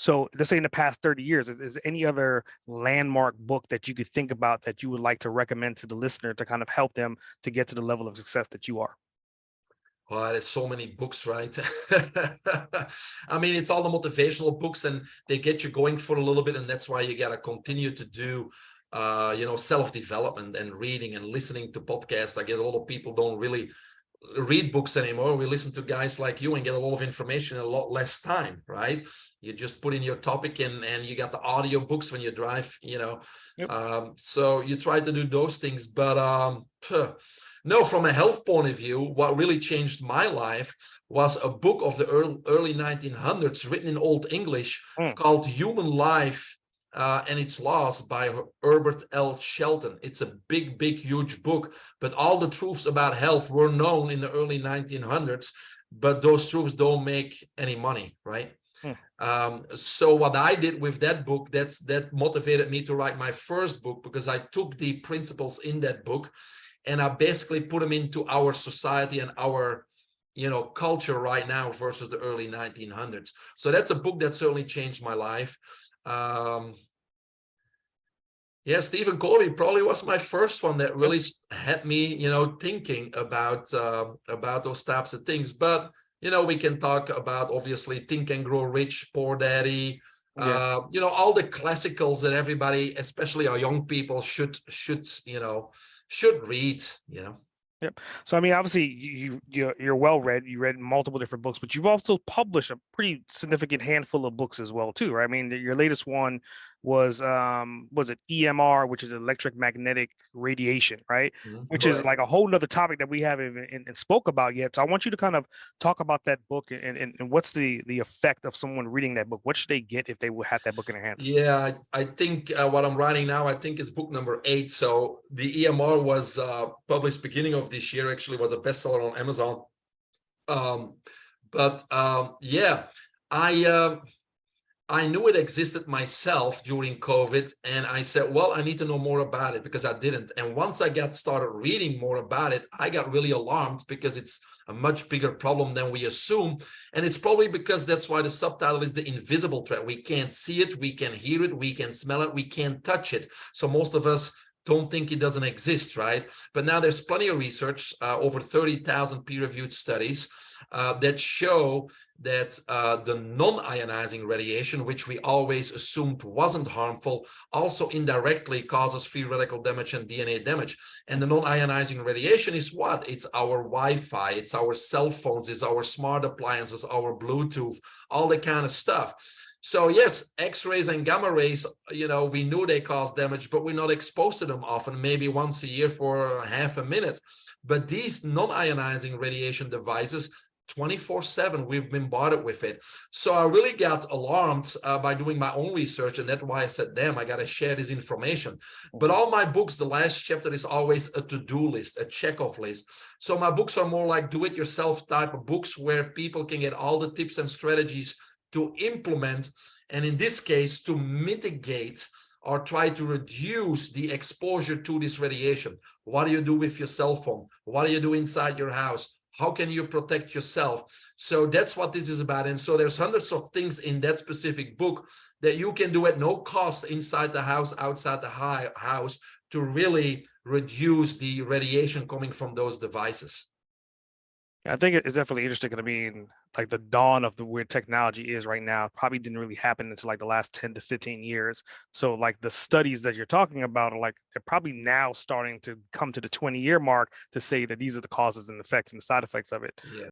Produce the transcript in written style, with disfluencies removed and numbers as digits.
So let's say in the past 30 years, is any other landmark book that you could think about that you would like to recommend to the listener to kind of help them to get to the level of success that you are? Well, there's so many books, right? I mean, it's all the motivational books and they get you going for a little bit. And that's why you got to continue to do, self-development and reading and listening to podcasts. I guess a lot of people don't really read books anymore. We listen to guys like you and get a lot of information in a lot less time, right? You just put in your topic and you got the audio books when you drive, Yep. so you try to do those things. But no, from a health point of view, what really changed my life was a book of the early 1900s written in Old English Mm. called Human Life and Its Laws by Herbert L. Shelton. It's a big, huge book, but all the truths about health were known in the early 1900s, but those truths don't make any money, right? Mm. So what I did with that book, that motivated me to write my first book, because I took the principles in that book and I basically put them into our society and our culture right now versus the early 1900s. So that's a book that certainly changed my life. Yeah, Stephen Covey probably was my first one that really had me thinking about those types of things. But we can talk about, obviously, Think and Grow Rich, Poor Daddy, Yeah. all the classicals that everybody, especially our young people, should read. Yep. So I mean, obviously, you're well read. You read multiple different books, but you've also published a pretty significant handful of books as well, too, right? I mean, your latest one was it EMR, which is electromagnetic radiation, right? Which is Correct. like a whole nother topic that we haven't even spoke about yet. So I want you to kind of talk about that book and what's the effect of someone reading that book. What should they get if they would have that book in their hands? Yeah, I think what I'm writing now, I think is book number 8. So the EMR was published beginning of this year, actually was a bestseller on Amazon. Yeah, I knew it existed myself during COVID, and I said, well, I need to know more about it because I didn't. And once I got started reading more about it, I got really alarmed because it's a much bigger problem than we assume. And it's probably because that's why the subtitle is The Invisible Threat. We can't see it, we can hear it, we can smell it, we can't touch it. So most of us don't think it doesn't exist, right? But now there's plenty of research, over 30,000 peer-reviewed studies that show that the non-ionizing radiation, which we always assumed wasn't harmful, also indirectly causes free radical damage and DNA damage. And the non-ionizing radiation is what? It's our Wi-Fi, it's our cell phones, it's our smart appliances, our Bluetooth, all that kind of stuff. So yes, X-rays and gamma rays, we knew they cause damage, but we're not exposed to them often, maybe once a year for half a minute. But these non-ionizing radiation devices, 24/7, we've been bombarded with it. So I really got alarmed by doing my own research, and that's why I said, damn, I got to share this information. But all my books, the last chapter is always a to-do list, a check-off list. So my books are more like do-it-yourself type of books where people can get all the tips and strategies to implement, and in this case, to mitigate or try to reduce the exposure to this radiation. What do you do with your cell phone? What do you do inside your house? How can you protect yourself? So that's what this is about. And so there's hundreds of things in that specific book that you can do at no cost inside the house, outside the house, to really reduce the radiation coming from those devices. I think it's definitely interesting. I mean, like the dawn of the where technology is right now probably didn't really happen until like the last 10 to 15 years. So like the studies that you're talking about are like they're probably now starting to come to the 20-year mark to say that these are the causes and effects and the side effects of it. Yeah.